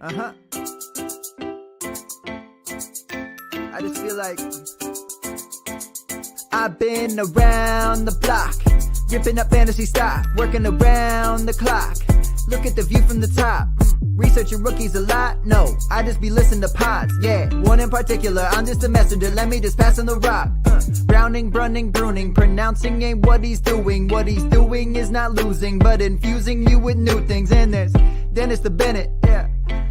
I just feel like I've been around the block, ripping up fantasy stock, working around the clock. Look at the view from the top. Researching rookies a lot? No, I just be listening to pods. Yeah, one in particular, I'm just a messenger. Let me just pass on the rock. Browning, brunning, pruning, pronouncing ain't what he's doing. What he's doing is not losing, but infusing you with new things. And there's Dennis the Bennett, yeah.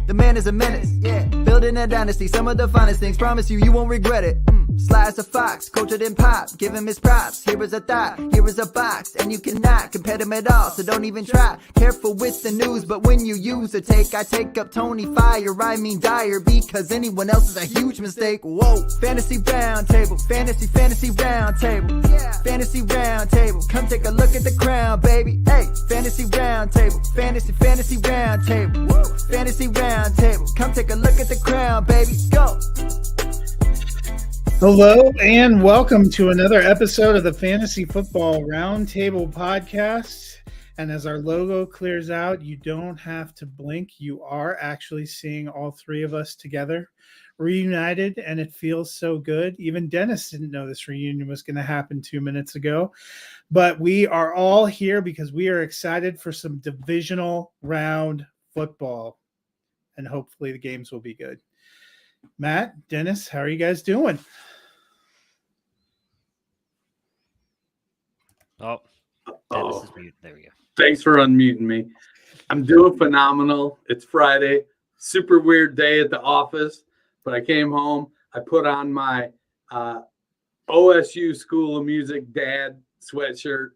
The man is a menace, yeah. Building a dynasty, some of the finest things. Promise you, you won't regret it. Sly as a fox, cultured in pop. Give him his props. Here is a thought, here is a box. And you cannot compare them at all, so don't even try. Careful with the news, but when you use a take, I take up Tony Fire. I mean Dyer, because anyone else is a huge mistake. Whoa, fantasy round table, fantasy round table. Yeah. Fantasy round table, come take a look at the crown, baby. Hey, fantasy round table, fantasy round table. Woo. Fantasy round table, come take a look at the crown, baby. Go. Hello and welcome to another episode of the Fantasy Football Roundtable Podcast. And as our logo clears out, you don't have to blink. You are actually seeing all three of us together, reunited, and it feels so good. Even Dennis didn't know this reunion was going to happen 2 minutes ago. But we are all here because we are excited for some divisional round football. And hopefully the games will be good. Matt, Dennis, how are you guys doing? Dennis is muted. There we go. Thanks for unmuting me. I'm doing phenomenal. It's Friday. Super weird day at the office, but I came home. I put on my OSU School of Music dad sweatshirt.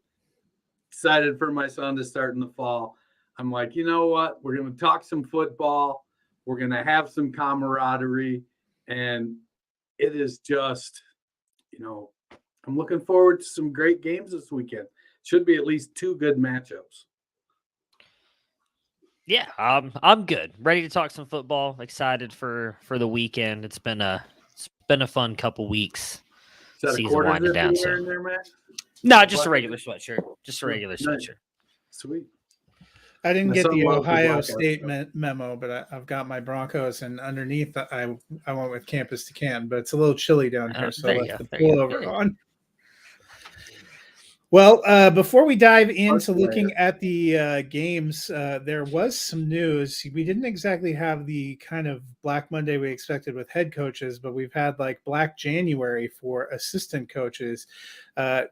Excited for my son to start in the fall. I'm like, you know what? We're going to talk some football. We're going to have some camaraderie. And it is just, I'm looking forward to some great games this weekend. Should be at least two good matchups. Yeah, I'm good. Ready to talk some football. Excited for the weekend. It's been a fun couple weeks. Is that Season a quarter winding zip down you're soon. wearing there, Matt? No, just a regular sweatshirt. Just a regular Nice. sweatshirt. Sweet. I didn't My get son the loves the Ohio blackout State stuff. memo, but I've got my Broncos, and underneath I went with Campus to Can, but it's a little chilly down here, so I there you left go, the there you go. pullover on. Well, before we dive into Later. looking at the games, there was some news. We didn't exactly have the kind of Black Monday we expected with head coaches, but we've had like Black January for assistant coaches.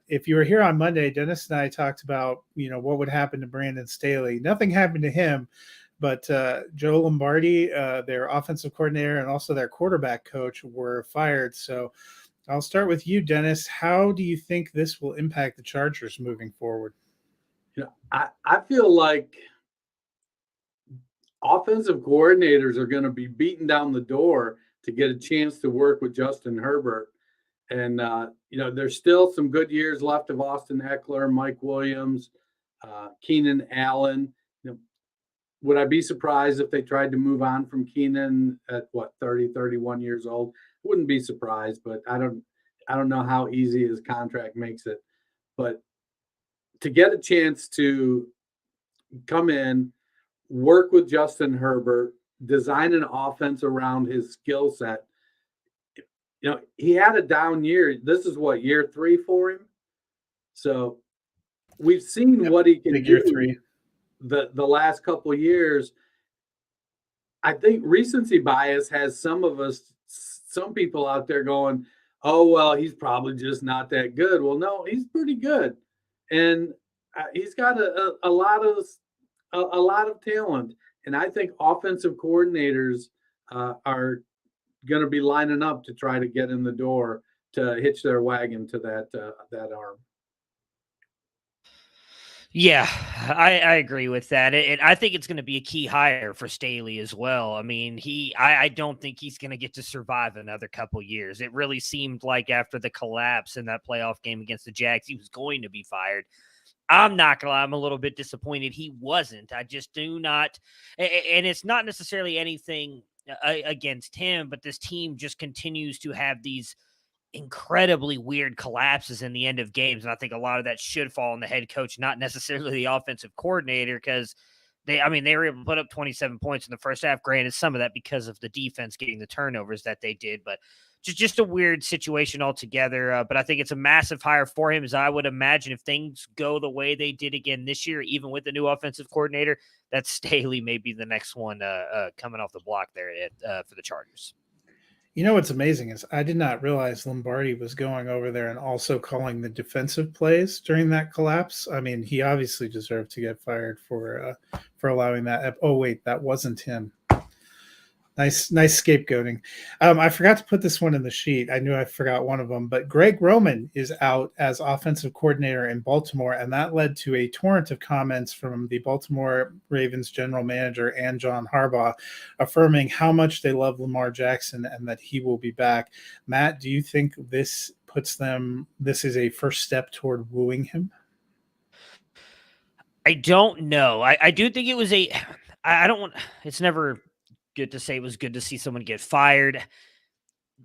If you were here on Monday, Dennis and I talked about, what would happen to Brandon Staley. Nothing happened to him, but Joe Lombardi, their offensive coordinator and also their quarterback coach, were fired. So I'll start with you, Dennis. How do you think this will impact the Chargers moving forward? I feel like offensive coordinators are going to be beating down the door to get a chance to work with Justin Herbert. And, there's still some good years left of Austin Eckler, Mike Williams, Keenan Allen. Would I be surprised if they tried to move on from Keenan at 30, 31 years old? Wouldn't be surprised, but I don't know how easy his contract makes it. But to get a chance to come in, work with Justin Herbert, design an offense around his skill set. He had a down year. This is year 3 for him. So we've seen what he can do. 3. The last couple of years. I think recency bias has some people out there going, oh, well, he's probably just not that good. Well, no, he's pretty good. And he's got a lot of talent. And I think offensive coordinators are going to be lining up to try to get in the door to hitch their wagon to that arm. Yeah, I agree with that. And I think it's going to be a key hire for Staley as well. I mean, I don't think he's going to get to survive another couple years. It really seemed like after the collapse in that playoff game against the Jags, he was going to be fired. I'm not going to lie, I'm a little bit disappointed he wasn't. I just do not. And it's not necessarily anything against him, but this team just continues to have these incredibly weird collapses in the end of games. And I think a lot of that should fall on the head coach, not necessarily the offensive coordinator, because They were able to put up 27 points in the first half. Granted, some of that because of the defense getting the turnovers that they did, but just a weird situation altogether. But I think it's a massive hire for him, as I would imagine if things go the way they did again this year, even with the new offensive coordinator, that Staley may be the next one coming off the block there for the Chargers. You know what's amazing is I did not realize Lombardi was going over there and also calling the defensive plays during that collapse. I mean, he obviously deserved to get fired for allowing that. Oh wait, that wasn't him. Nice scapegoating. I forgot to put this one in the sheet. I knew I forgot one of them, but Greg Roman is out as offensive coordinator in Baltimore, and that led to a torrent of comments from the Baltimore Ravens general manager and John Harbaugh affirming how much they love Lamar Jackson and that he will be back. Matt, do you think this is a first step toward wooing him? I don't know. I do think it was it's never good to say it was good to see someone get fired.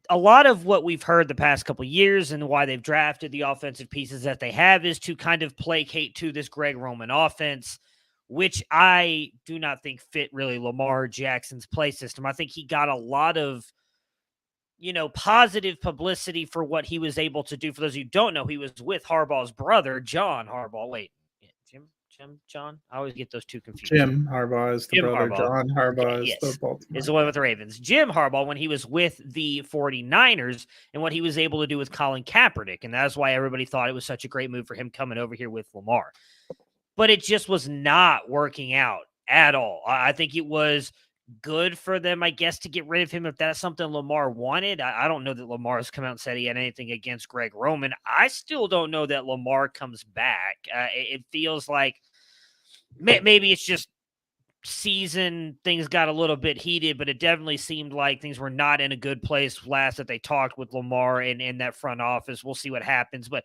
A lot of what we've heard the past couple of years and why they've drafted the offensive pieces that they have is to kind of placate to this Greg Roman offense, which I do not think fit really Lamar Jackson's play system. I think he got a lot of, positive publicity for what he was able to do. For those of you who don't know, he was with Harbaugh's brother, John Harbaugh. Wait, John? I always get those two confused. Jim Harbaugh is the brother. Harbaugh. John Harbaugh is the Baltimore. Is the one with the Ravens. Jim Harbaugh, when he was with the 49ers and what he was able to do with Colin Kaepernick. And that's why everybody thought it was such a great move for him coming over here with Lamar. But it just was not working out at all. I think it was good for them, I guess, to get rid of him if that's something Lamar wanted. I don't know that Lamar has come out and said he had anything against Greg Roman. I still don't know that Lamar comes back. It feels like maybe it's just season things got a little bit heated, but it definitely seemed like things were not in a good place last that they talked with Lamar and in that front office. We'll see what happens, but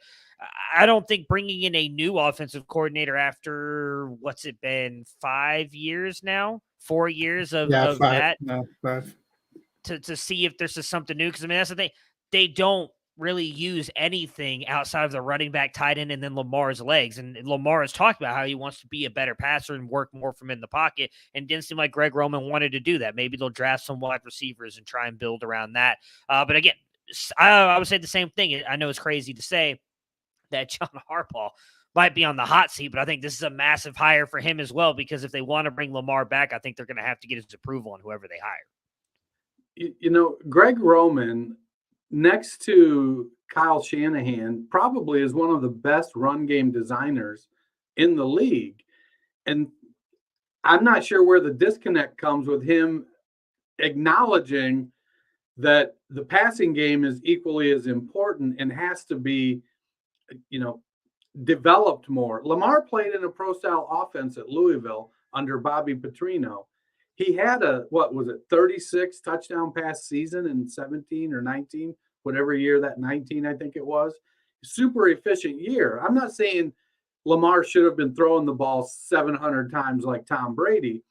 I don't think bringing in a new offensive coordinator after what's it been 5 years now, 4 years of that to see if there's just something new. Cause I mean, that's the thing. They don't really use anything outside of the running back, tight end, and then Lamar's legs. And Lamar has talked about how he wants to be a better passer and work more from in the pocket. And it didn't seem like Greg Roman wanted to do that. Maybe they'll draft some wide receivers and try and build around that. But again, I would say the same thing. I know it's crazy to say that John Harbaugh might be on the hot seat, but I think this is a massive hire for him as well, because if they want to bring Lamar back, I think they're going to have to get his approval on whoever they hire. Greg Roman, next to Kyle Shanahan, probably is one of the best run game designers in the league. And I'm not sure where the disconnect comes with him acknowledging that the passing game is equally as important and has to be, developed more. Lamar played in a pro-style offense at Louisville under Bobby Petrino. He had 36 touchdown pass season in 17 or 19, whatever year that 19, I think it was. Super efficient year. I'm not saying Lamar should have been throwing the ball 700 times like Tom Brady,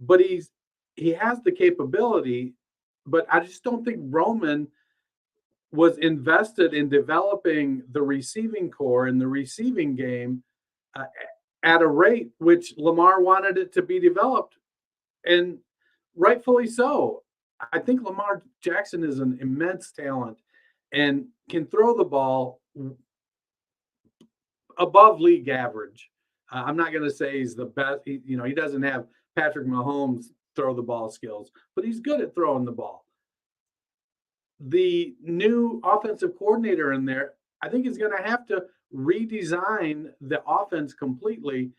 but he has the capability, but I just don't think Roman was invested in developing the receiving core and the receiving game at a rate which Lamar wanted it to be developed, and rightfully so. I think Lamar Jackson is an immense talent and can throw the ball above league average. I'm not going to say he's the best. He doesn't have Patrick Mahomes throw the ball skills, but he's good at throwing the ball. The new offensive coordinator in there, I think, is going to have to redesign the offense completely.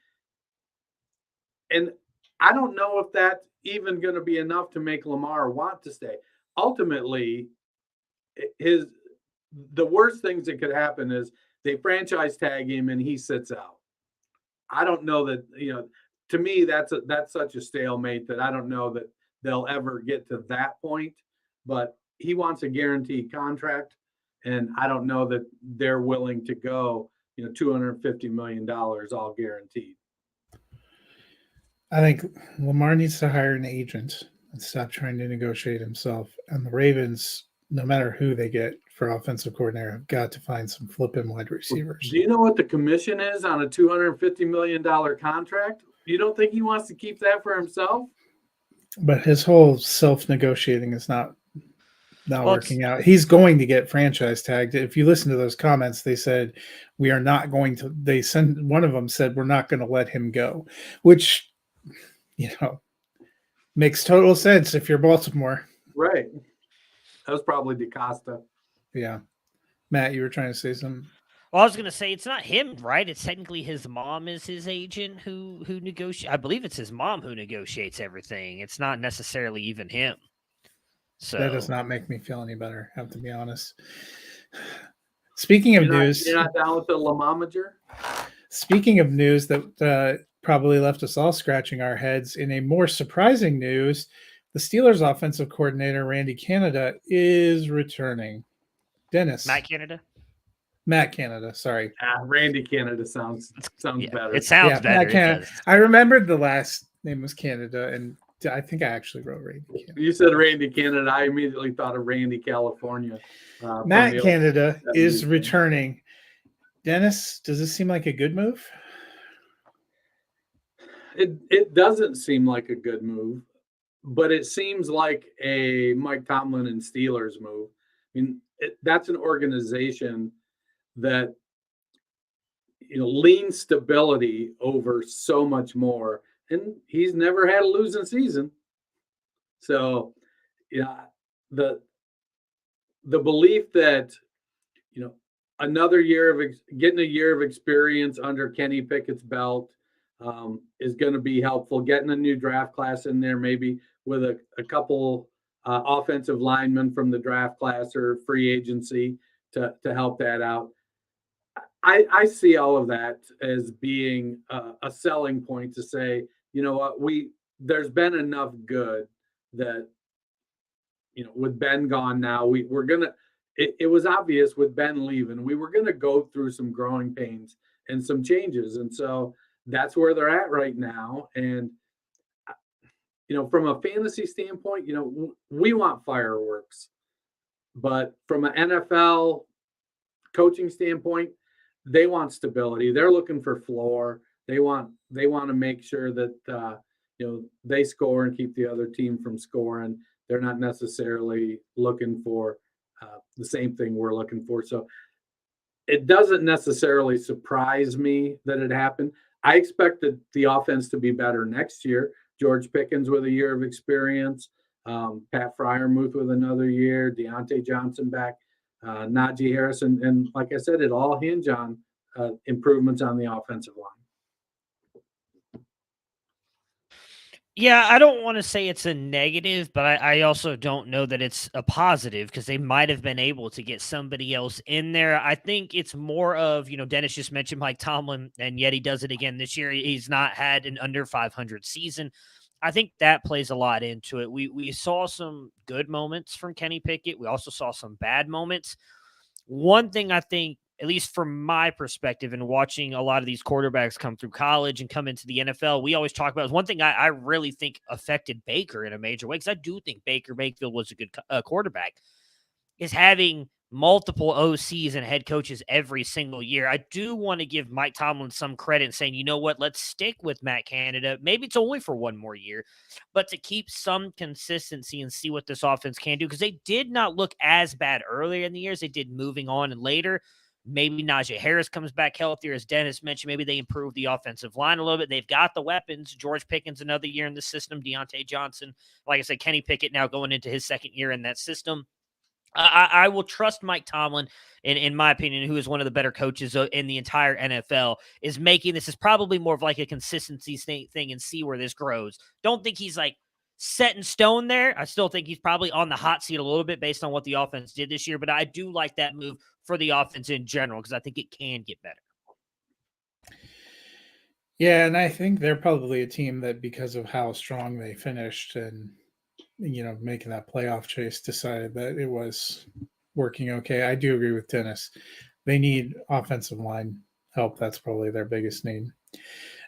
And I don't know if that's even going to be enough to make Lamar want to stay. Ultimately, the worst things that could happen is they franchise tag him and he sits out. I don't know that, to me, that's such a stalemate that I don't know that they'll ever get to that point. But he wants a guaranteed contract, and I don't know that they're willing to go, $250 million all guaranteed. I think Lamar needs to hire an agent and stop trying to negotiate himself. And the Ravens, no matter who they get for offensive coordinator, have got to find some flipping wide receivers. Do you know what the commission is on a $250 million contract? You don't think he wants to keep that for himself? But his whole self-negotiating is not working out. He's going to get franchise tagged. If you listen to those comments, they said we are not going to. One of them said we're not going to let him go, which makes total sense if you're Baltimore. Right. That was probably DeCosta. Yeah. Matt, you were trying to say something? Well, I was going to say it's not him, right? It's technically his mom is his agent who negotiates. I believe it's his mom who negotiates everything. It's not necessarily even him. So that does not make me feel any better, I have to be honest. Speaking of news, you're not down with the Lamamager? Speaking of news that probably left us all scratching our heads, in a more surprising news, the Steelers' offensive coordinator Randy Canada is returning. Dennis, Matt Canada, sorry. Randy Canada sounds better. It sounds better. I remembered the last name was Canada, and I think I actually wrote Randy Canada. You said Randy Canada. I immediately thought of Randy, California. Matt Canada is returning. Dennis, does this seem like a good move? It doesn't seem like a good move, but it seems like a Mike Tomlin and Steelers move. I mean, that's an organization that leans stability over so much more, and he's never had a losing season. So, the belief that another year of getting a year of experience under Kenny Pickett's belt is going to be helpful. Getting a new draft class in there, maybe with a couple offensive linemen from the draft class or free agency to help that out. I see all of that as being a selling point to say, there's been enough good that, with Ben gone now, we're going to, it was obvious with Ben leaving, we were going to go through some growing pains and some changes. And so that's where they're at right now. And, from a fantasy standpoint, we want fireworks, but from an NFL coaching standpoint, they want stability. They're looking for floor. They want to make sure that, they score and keep the other team from scoring. They're not necessarily looking for the same thing we're looking for. So it doesn't necessarily surprise me that it happened. I expect the offense to be better next year. George Pickens with a year of experience, Pat Freiermuth with another year, Deontay Johnson back, Najee Harris. And like I said, it all hinge on improvements on the offensive line. Yeah, I don't want to say it's a negative, but I also don't know that it's a positive because they might have been able to get somebody else in there. I think it's more of, Dennis just mentioned Mike Tomlin, and yet he does it again this year. He's not had an under 500 season. I think that plays a lot into it. We saw some good moments from Kenny Pickett. We also saw some bad moments. One thing I think, at least from my perspective and watching a lot of these quarterbacks come through college and come into the NFL, we always talk about is one thing I really think affected Baker in a major way, because I do think Baker Mayfield was a good quarterback, is having multiple OCs and head coaches every single year. I do want to give Mike Tomlin some credit and saying, you know what, let's stick with Matt Canada. Maybe it's only for one more year, but to keep some consistency and see what this offense can do, because they did not look as bad earlier in the years. They did moving on and later. Maybe Najee Harris comes back healthier, as Dennis mentioned. Maybe they improve the offensive line a little bit. They've got the weapons. George Pickens another year in the system. Deontay Johnson, like I said, Kenny Pickett now going into his second year in that system. I will trust Mike Tomlin, in my opinion, who is one of the better coaches in the entire NFL, is making this is probably more of like a consistency thing and see where this grows. Don't think he's like set in stone there. I still think he's probably on the hot seat a little bit based on what the offense did this year, but I do like that move for the offense in general because I think it can get better. Yeah, and I think they're probably a team that, because of how strong they finished and making that playoff chase, decided that it was working okay. I do agree with Dennis. They need offensive line help. That's probably their biggest need.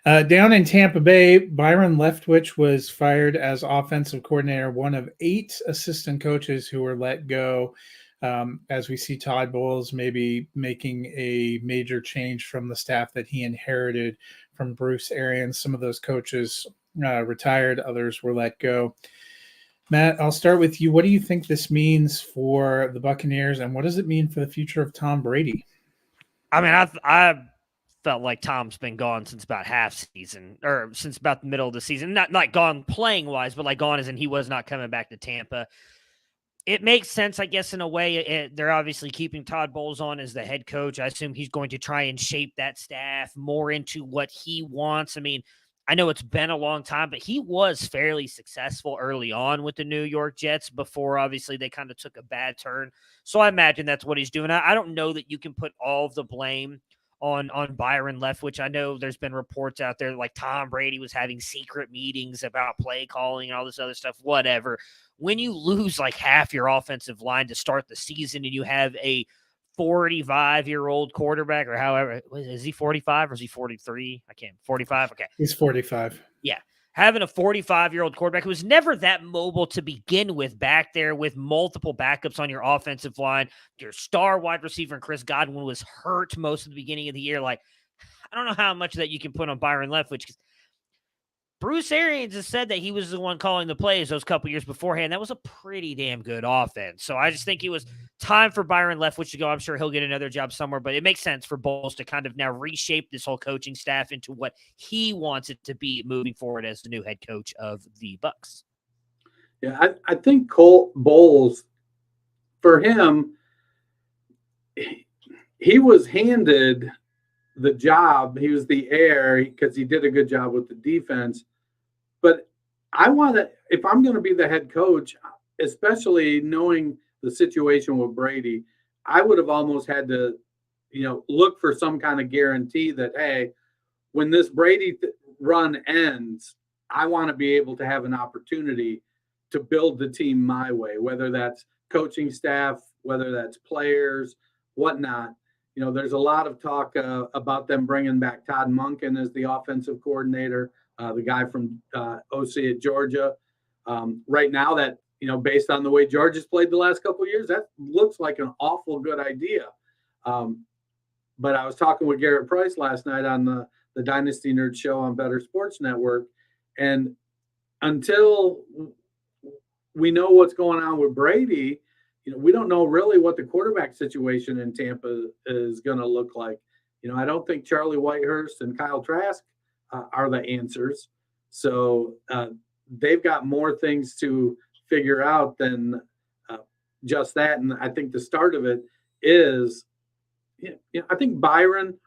Down in Tampa Bay, Byron Leftwich was fired as offensive coordinator, one of 8 assistant coaches who were let go as we see Todd Bowles maybe making a major change from the staff that he inherited from Bruce Arians. Some of those coaches retired, others were let go. Matt, I'll start with you. What do you think this means for the Buccaneers, and what does it mean for the future of Tom Brady? I mean, I felt like Tom's been gone since about half season, or since about the middle of the season. Not gone playing wise, but like gone as in he was not coming back to Tampa. It makes sense, I guess, in a way. They're obviously keeping Todd Bowles on as the head coach. I assume he's going to try and shape that staff more into what he wants. I mean, I know it's been a long time, but he was fairly successful early on with the New York Jets before, obviously, they kind of took a bad turn. So I imagine that's what he's doing. I don't know that you can put all of the blame on Byron Leftwich. I know there's been reports out there like Tom Brady was having secret meetings about play calling and all this other stuff, whatever. When you lose like half your offensive line to start the season and you have a 45-year-old quarterback, or however, is he 45 or is he 43? I can't. 45? Okay. He's 45. Yeah. Having a 45-year-old quarterback who was never that mobile to begin with back there with multiple backups on your offensive line. Your star wide receiver, Chris Godwin, was hurt most of the beginning of the year. Like, I don't know how much of that you can put on Byron Leftwich, because Bruce Arians has said that he was the one calling the plays those couple years beforehand. That was a pretty damn good offense. So I just think it was time for Byron Leftwich to go. I'm sure he'll get another job somewhere, but it makes sense for Bowles to kind of now reshape this whole coaching staff into what he wants it to be moving forward as the new head coach of the Bucs. Yeah, I think Colt Bowles, for him, he was handed the job. He was the heir because he did a good job with the defense. But I want to, if I'm going to be the head coach, especially knowing the situation with Brady, I would have almost had to, look for some kind of guarantee that, hey, when this Brady run ends, I want to be able to have an opportunity to build the team my way, whether that's coaching staff, whether that's players, whatnot. There's a lot of talk about them bringing back Todd Monken as the offensive coordinator, the guy from OC at Georgia. Right now, that based on the way Georgia's played the last couple of years, that looks like an awful good idea. But I was talking with Garrett Price last night on the Dynasty Nerd show on Better Sports Network, and until we know what's going on with Brady, we don't know really what the quarterback situation in Tampa is going to look like. I don't think Charlie Whitehurst and Kyle Trask are the answers. So they've got more things to figure out than just that. And I think the start of it is, I think Byron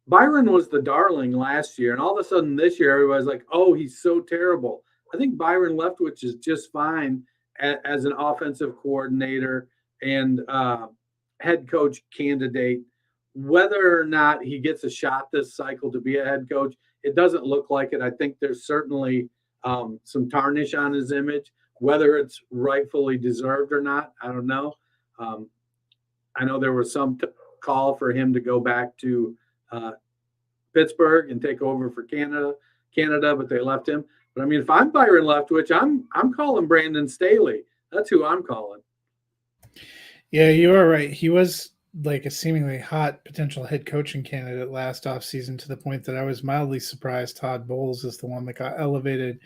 was the darling last year. And all of a sudden this year, everybody's like, oh, he's so terrible. I think Byron Leftwich is just fine as an offensive coordinator and head coach candidate. Whether or not he gets a shot this cycle to be a head coach, it doesn't look like it. I think there's certainly some tarnish on his image. Whether it's rightfully deserved or not, I don't know. I know there was some call for him to go back to Pittsburgh and take over for Canada, but they left him. But I mean, if I'm Byron Leftwich, I'm calling Brandon Staley. That's who I'm calling. Yeah, you are right. He was like a seemingly hot potential head coaching candidate last offseason, to the point that I was mildly surprised Todd Bowles is the one that got elevated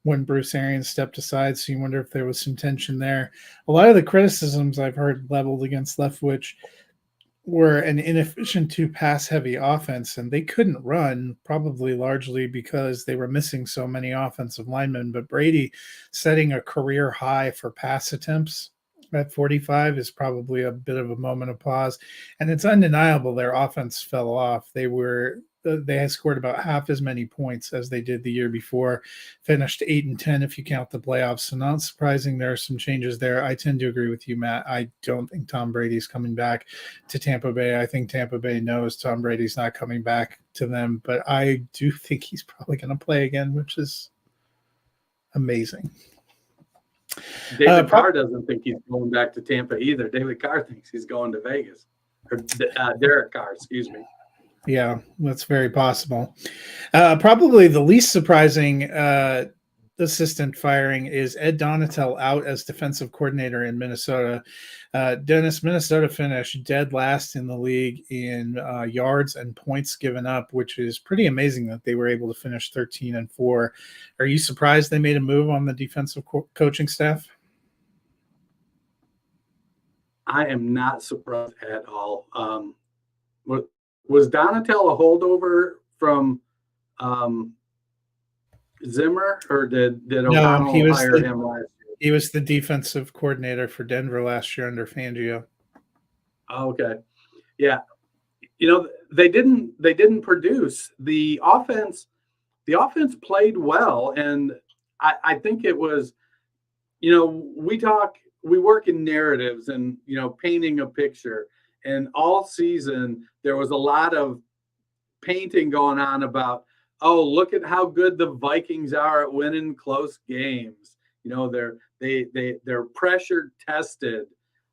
when Bruce Arians stepped aside. So you wonder if there was some tension there. A lot of the criticisms I've heard leveled against Leftwich were an inefficient pass-heavy offense, and they couldn't run, probably largely because they were missing so many offensive linemen. But Brady setting a career high for pass attempts at 45 is probably a bit of a moment of pause. And it's undeniable their offense fell off. They had scored about half as many points as they did the year before, finished 8-10 if you count the playoffs. So not surprising there are some changes there. I tend to agree with you, Matt. I don't think Tom Brady's coming back to Tampa Bay. I think Tampa Bay knows Tom Brady's not coming back to them, but I do think he's probably going to play again, which is amazing. David Carr doesn't think he's going back to Tampa either. David Carr thinks he's going to Vegas. Or Derek Carr, excuse me. Yeah, that's very possible. Probably the least surprising assistant firing is Ed Donatel out as defensive coordinator in Minnesota. Dennis, Minnesota finished dead last in the league in yards and points given up, which is pretty amazing that they were able to finish 13-4. Are you surprised they made a move on the defensive coaching staff? I am not surprised at all. Was Donatel a holdover from Zimmer, or did O'Connell hire him last year? He was the defensive coordinator for Denver last year under Fangio. Okay, yeah, they didn't produce the offense. The offense played well, and I think it was, we work in narratives and painting a picture, and all season there was a lot of painting going on about, oh, look at how good the Vikings are at winning close games. They're pressure tested.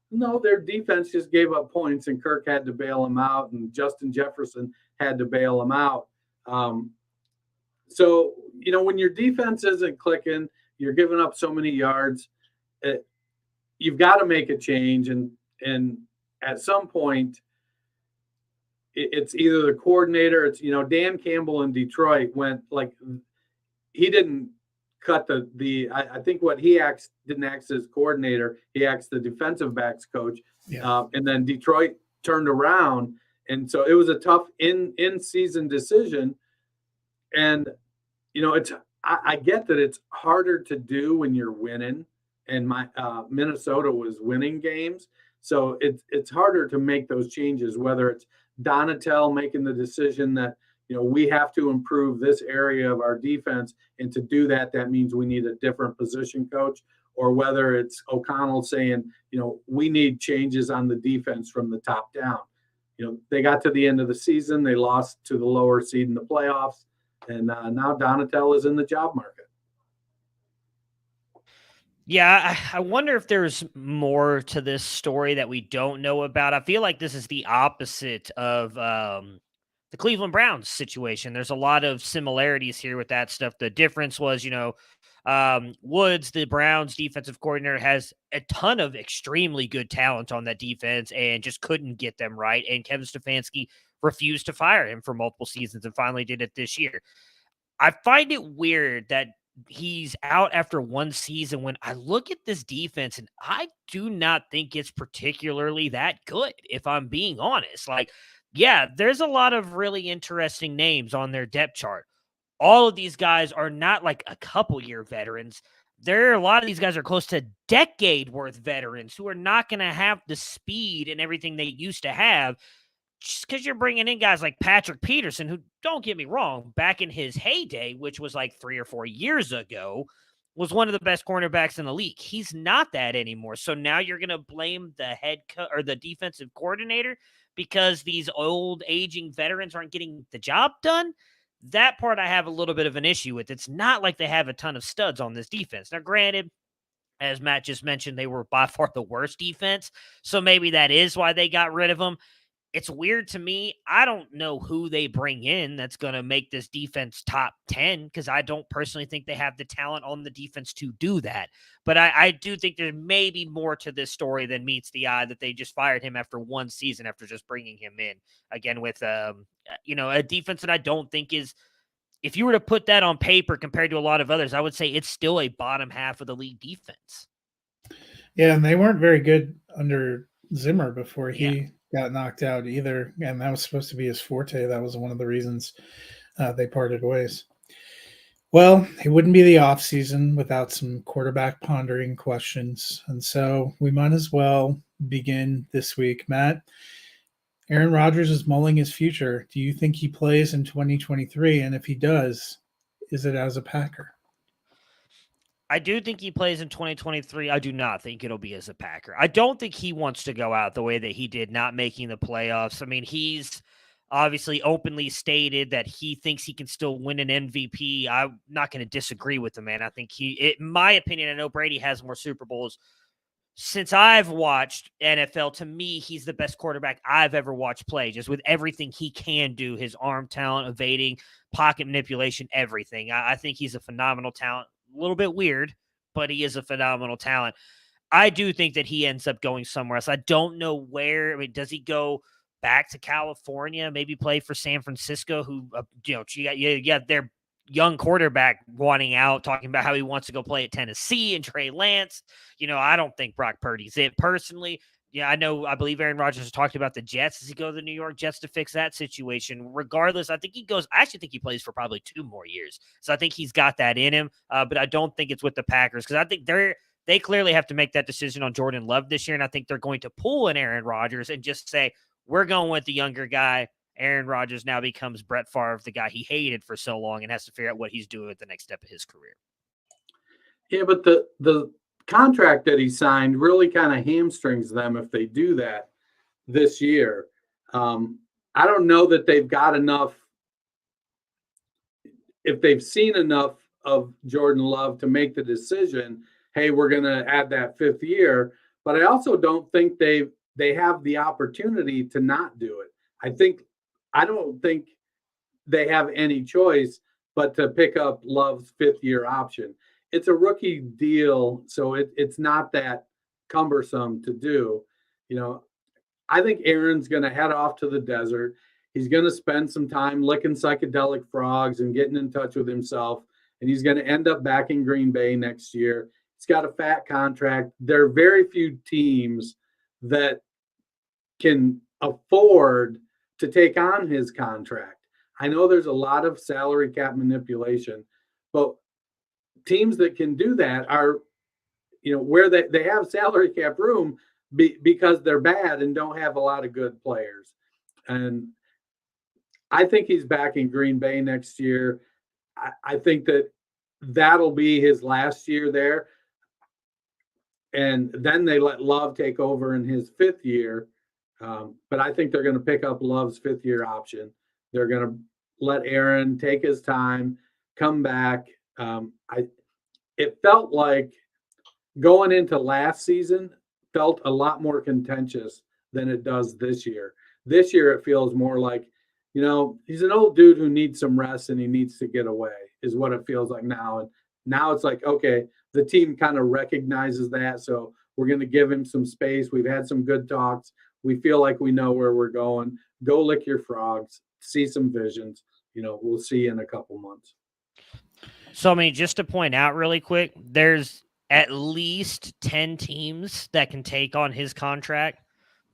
No, their defense just gave up points, and Kirk had to bail them out, and Justin Jefferson had to bail them out. So when your defense isn't clicking, you're giving up so many yards. You've got to make a change, and at some point, it's either the coordinator. It's Dan Campbell in Detroit went he didn't cut the. I think what he didn't ask his coordinator. He asked the defensive backs coach, and then Detroit turned around, and so it was a tough in season decision. And I get that it's harder to do when you're winning, and Minnesota was winning games, so it's harder to make those changes. Whether it's Donatel making the decision that we have to improve this area of our defense, and to do that means we need a different position coach, or whether it's O'Connell saying we need changes on the defense from the top down. They got to the end of the season, they lost to the lower seed in the playoffs, and now Donatel is in the job market. Yeah, I wonder if there's more to this story that we don't know about. I feel like this is the opposite of the Cleveland Browns situation. There's a lot of similarities here with that stuff. The difference was, Woods, the Browns defensive coordinator, has a ton of extremely good talent on that defense and just couldn't get them right. And Kevin Stefanski refused to fire him for multiple seasons and finally did it this year. I find it weird that he's out after one season when I look at this defense and I do not think it's particularly that good, if I'm being honest. There's a lot of really interesting names on their depth chart. All of these guys are not like a couple year veterans. A lot of these guys are close to decade worth veterans who are not going to have the speed and everything they used to have, just because you're bringing in guys like Patrick Peterson, who, don't get me wrong, back in his heyday, which was like 3 or 4 years ago, was one of the best cornerbacks in the league. He's not that anymore. So now you're going to blame the or the defensive coordinator because these old aging veterans aren't getting the job done. That part I have a little bit of an issue with. It's not like they have a ton of studs on this defense. Now, granted, as Matt just mentioned, they were by far the worst defense. So maybe that is why they got rid of them. It's weird to me. I don't know who they bring in that's going to make this defense top 10, because I don't personally think they have the talent on the defense to do that. But I do think there may be more to this story than meets the eye, that they just fired him after one season after just bringing him in again with, a defense that I don't think is, if you were to put that on paper compared to a lot of others, I would say it's still a bottom half of the league defense. Yeah, and they weren't very good under Zimmer before he got knocked out either, and that was supposed to be his forte. That was one of the reasons they parted ways. Well, it wouldn't be the off season without some quarterback pondering questions, and so we might as well begin this week. Matt, Aaron Rodgers is mulling his future. Do you think he plays in 2023? And if he does, is it as a Packer? I do think he plays in 2023. I do not think it'll be as a Packer. I don't think he wants to go out the way that he did, not making the playoffs. I mean, he's obviously openly stated that he thinks he can still win an MVP. I'm not going to disagree with the man. I think in my opinion, I know Brady has more Super Bowls. Since I've watched NFL, to me, he's the best quarterback I've ever watched play, just with everything he can do, his arm talent, evading, pocket manipulation, everything. I think he's a phenomenal talent. little bit weird, but he is a phenomenal talent. I do think that he ends up going somewhere else. I don't know where. I mean, does he go back to California, maybe play for San Francisco, who, you got their young quarterback wanting out, talking about how he wants to go play at Tennessee and Trey Lance. I don't think Brock Purdy's it personally. Yeah, I believe Aaron Rodgers has talked about the Jets. Does he go to the New York Jets to fix that situation? Regardless, I actually think he plays for probably 2 more years. So I think he's got that in him, but I don't think it's with the Packers because I think they clearly have to make that decision on Jordan Love this year, and I think they're going to pull in Aaron Rodgers and just say, we're going with the younger guy. Aaron Rodgers now becomes Brett Favre, the guy he hated for so long, and has to figure out what he's doing at the next step of his career. Yeah, but the contract that he signed really kind of hamstrings them if they do that this year. I don't know that they've got enough, if they've seen enough of Jordan Love to make the decision, hey, we're going to add that 5th year. But I also don't think they have the opportunity to not do it. I don't think they have any choice but to pick up Love's 5th year option. It's a rookie deal, so it's not that cumbersome to do. I think Aaron's going to head off to the desert. He's going to spend some time licking psychedelic frogs and getting in touch with himself, and he's going to end up back in Green Bay next year. He's got a fat contract. There are very few teams that can afford to take on his contract. I know there's a lot of salary cap manipulation, but teams that can do that are, where they have salary cap room because they're bad and don't have a lot of good players. And I think he's back in Green Bay next year. I think that'll be his last year there. And then they let Love take over in his 5th year. But I think they're going to pick up Love's 5th year option. They're going to let Aaron take his time, come back. It felt like going into last season felt a lot more contentious than it does this year. This year, it feels more like, he's an old dude who needs some rest and he needs to get away is what it feels like now. And now it's like, okay, the team kind of recognizes that. So we're going to give him some space. We've had some good talks. We feel like we know where we're going. Go lick your frogs, see some visions. We'll see you in a couple months. So, just to point out really quick, there's at least 10 teams that can take on his contract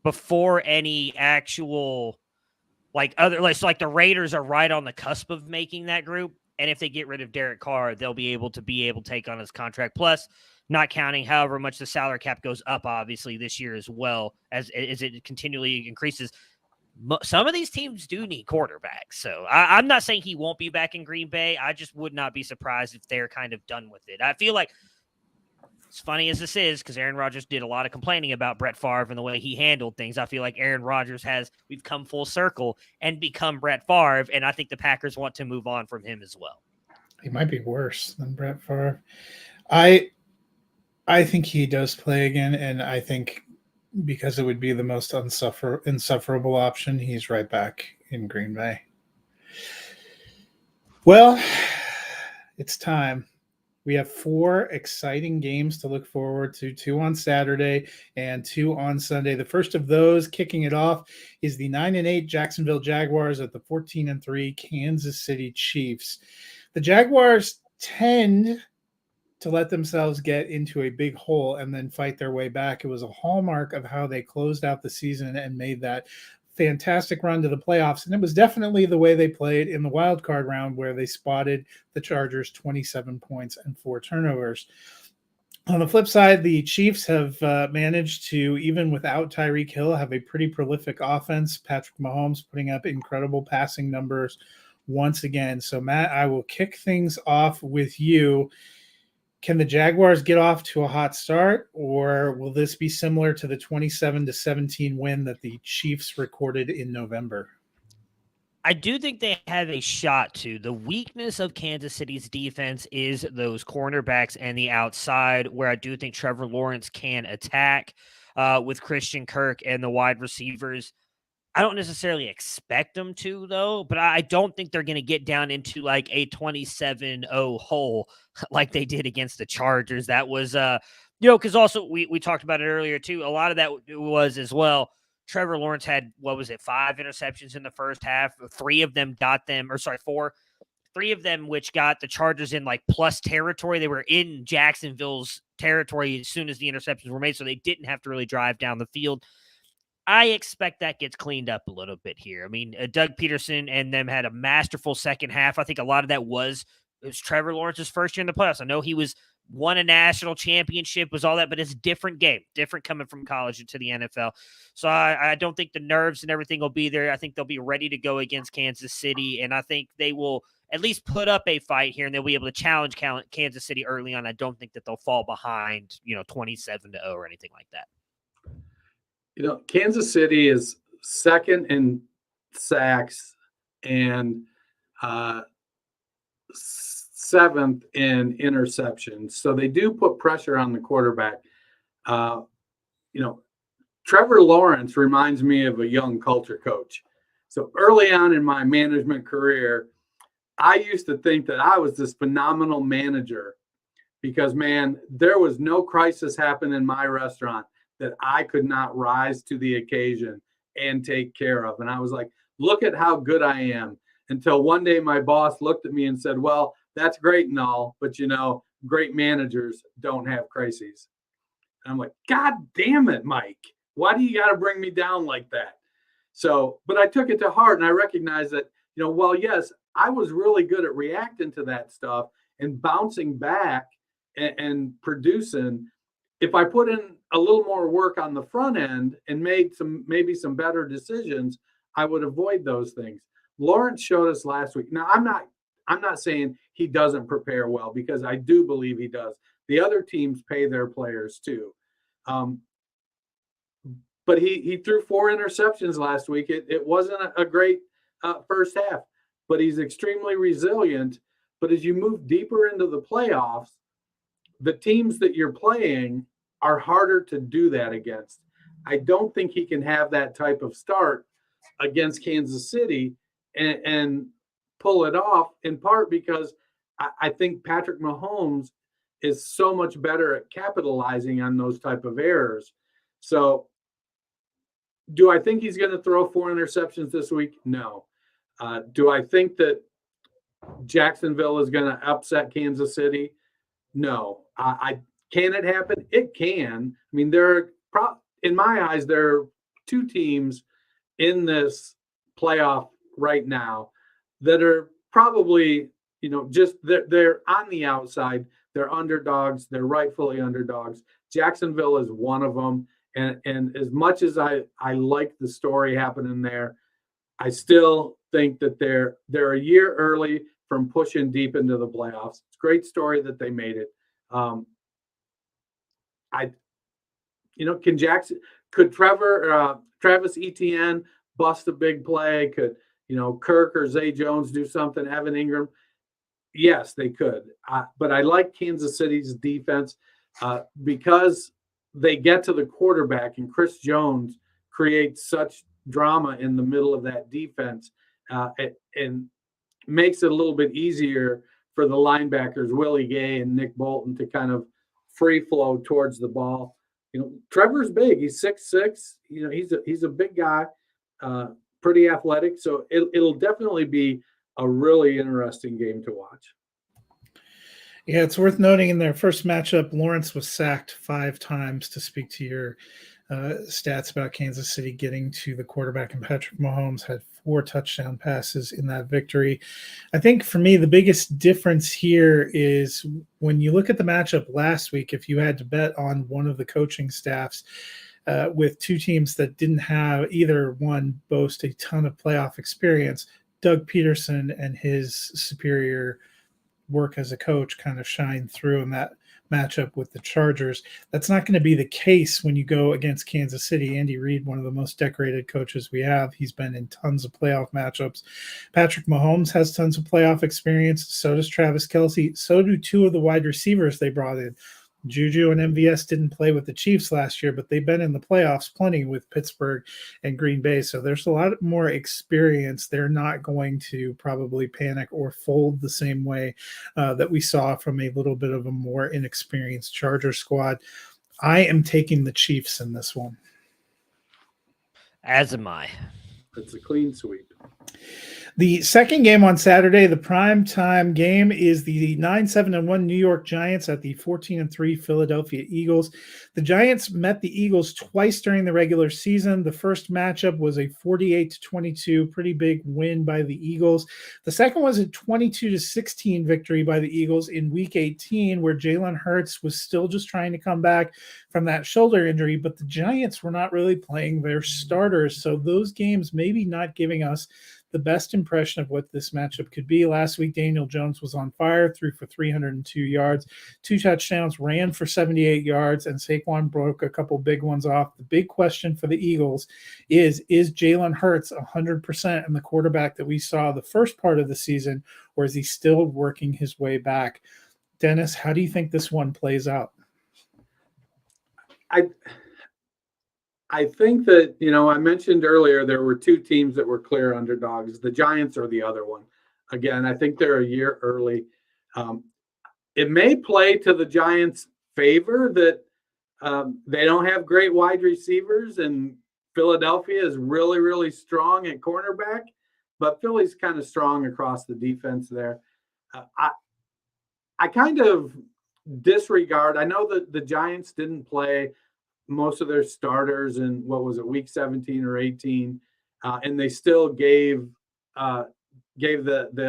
before any actual, like the Raiders are right on the cusp of making that group. And if they get rid of Derek Carr, they'll be able to take on his contract. Plus, not counting however much the salary cap goes up, obviously, this year as well, as it continually increases. Some of these teams do need quarterbacks. So I'm not saying he won't be back in Green Bay. I just would not be surprised if they're kind of done with it. I feel like, as funny as this is, because Aaron Rodgers did a lot of complaining about Brett Favre and the way he handled things, I feel like Aaron Rodgers we've come full circle and become Brett Favre, and I think the Packers want to move on from him as well. He might be worse than Brett Favre. I think he does play again, and I think because it would be the most insufferable option, he's right back in Green Bay. Well, it's time. We have 4 exciting games to look forward to, 2 on Saturday and 2 on Sunday. The first of those, kicking it off, is the 9-8 Jacksonville Jaguars at the 14-3 Kansas City Chiefs. The Jaguars tend to let themselves get into a big hole and then fight their way back. It was a hallmark of how they closed out the season and made that fantastic run to the playoffs. And it was definitely the way they played in the wild card round, where they spotted the Chargers 27 points and 4 turnovers. On the flip side, the Chiefs have managed to, even without Tyreek Hill, have a pretty prolific offense. Patrick Mahomes putting up incredible passing numbers once again. So, Matt, I will kick things off with you. Can the Jaguars get off to a hot start, or will this be similar to the 27-17 win that the Chiefs recorded in November? I do think they have a shot to. The weakness of Kansas City's defense is those cornerbacks and the outside, where I do think Trevor Lawrence can attack with Christian Kirk and the wide receivers. I don't necessarily expect them to, though, but I don't think they're going to get down into like a 27-0 hole like they did against the Chargers. That was, because also we talked about it earlier, too. A lot of that was as well. Trevor Lawrence had, 5 interceptions in the first half. 3 of them got them, 4. 3 of them which got the Chargers in like plus territory. They were in Jacksonville's territory as soon as the interceptions were made, so they didn't have to really drive down the field. I expect that gets cleaned up a little bit here. I mean, Doug Peterson and them had a masterful second half. I think a lot of that was Trevor Lawrence's first year in the playoffs. I know he won a national championship, was all that, but it's a different game, different coming from college into the NFL. So I don't think the nerves and everything will be there. I think they'll be ready to go against Kansas City, and I think they will at least put up a fight here, and they'll be able to challenge Kansas City early on. I don't think that they'll fall behind, 27-0 or anything like that. Kansas City is second in sacks and 7th in interceptions. So they do put pressure on the quarterback. Trevor Lawrence reminds me of a young culture coach. So early on in my management career, I used to think that I was this phenomenal manager because, man, there was no crisis happen in my restaurant that I could not rise to the occasion and take care of. And I was like, look at how good I am. Until one day my boss looked at me and said, well, that's great and all, but great managers don't have crises. And I'm like, God damn it, Mike. Why do you got to bring me down like that? So, but I took it to heart and I recognized that, well, yes, I was really good at reacting to that stuff and bouncing back and producing. If I put in a little more work on the front end and made maybe some better decisions, I would avoid those things. Lawrence showed us last week. Now, I'm not saying he doesn't prepare well, because I do believe he does. The other teams pay their players too. But he threw 4 interceptions last week. It wasn't a great first half, but he's extremely resilient. But as you move deeper into the playoffs, the teams that you're playing are harder to do that against. I don't think he can have that type of start against Kansas City and pull it off, in part because I think Patrick Mahomes is so much better at capitalizing on those type of errors. So do I think he's going to throw 4 interceptions this week? No. Do I think that Jacksonville is going to upset Kansas City? No. Can it happen? It can. I mean, in my eyes, there are 2 teams in this playoff right now that are probably, just they're on the outside. They're underdogs. They're rightfully underdogs. Jacksonville is one of them. And as much as I like the story happening there, I still think that they're a year early from pushing deep into the playoffs. It's a great story that they made it. Could Travis Etienne bust a big play? Could, Kirk or Zay Jones do something? Evan Ingram? Yes, they could. But I like Kansas City's defense because they get to the quarterback, and Chris Jones creates such drama in the middle of that defense and makes it a little bit easier for the linebackers, Willie Gay and Nick Bolton, to kind of free flow towards the ball. Trevor's big. He's 6'6". He's a big guy, pretty athletic. So it'll definitely be a really interesting game to watch. Yeah, it's worth noting in their first matchup, Lawrence was sacked 5 times, to speak to your stats about Kansas City getting to the quarterback, and Patrick Mahomes had 4 touchdown passes in that victory. I think for me, the biggest difference here is when you look at the matchup last week, if you had to bet on one of the coaching staffs with 2 teams that didn't have either one boast a ton of playoff experience, Doug Peterson and his superior work as a coach kind of shine through in that matchup with the Chargers. That's not going to be the case when you go against Kansas City. Andy Reid, one of the most decorated coaches we have, he's been in tons of playoff matchups. Patrick Mahomes has tons of playoff experience. So does Travis Kelce. So do 2 of the wide receivers they brought in. Juju and MVS didn't play with the Chiefs last year, but they've been in the playoffs plenty with Pittsburgh and Green Bay. So there's a lot more experience. They're not going to probably panic or fold the same way that we saw from a little bit of a more inexperienced Charger squad. I am taking the Chiefs in this one. As am I. It's a clean sweep. The second game on Saturday, the primetime game, is the 9-7-1 New York Giants at the 14-3 Philadelphia Eagles. The Giants met the Eagles twice during the regular season. The first matchup was a 48-22, pretty big win by the Eagles. The second was a 22-16 victory by the Eagles in Week 18, where Jalen Hurts was still just trying to come back from that shoulder injury, but the Giants were not really playing their starters. So those games maybe not giving us the best impression of what this matchup could be. Last week, Daniel Jones was on fire, threw for 302 yards, 2 touchdowns, ran for 78 yards, and Saquon broke a couple big ones off. The big question for the Eagles is Jalen Hurts 100% and the quarterback that we saw the first part of the season, or is he still working his way back? Dennis, how do you think this one plays out? I think that, I mentioned earlier there were 2 teams that were clear underdogs. The Giants are the other one. Again, I think they're a year early. It may play to the Giants' favor that they don't have great wide receivers, and Philadelphia is really, really strong at cornerback, but Philly's kind of strong across the defense there. I kind of disregard. I know that the Giants didn't play most of their starters in week 17 or 18, and they still gave the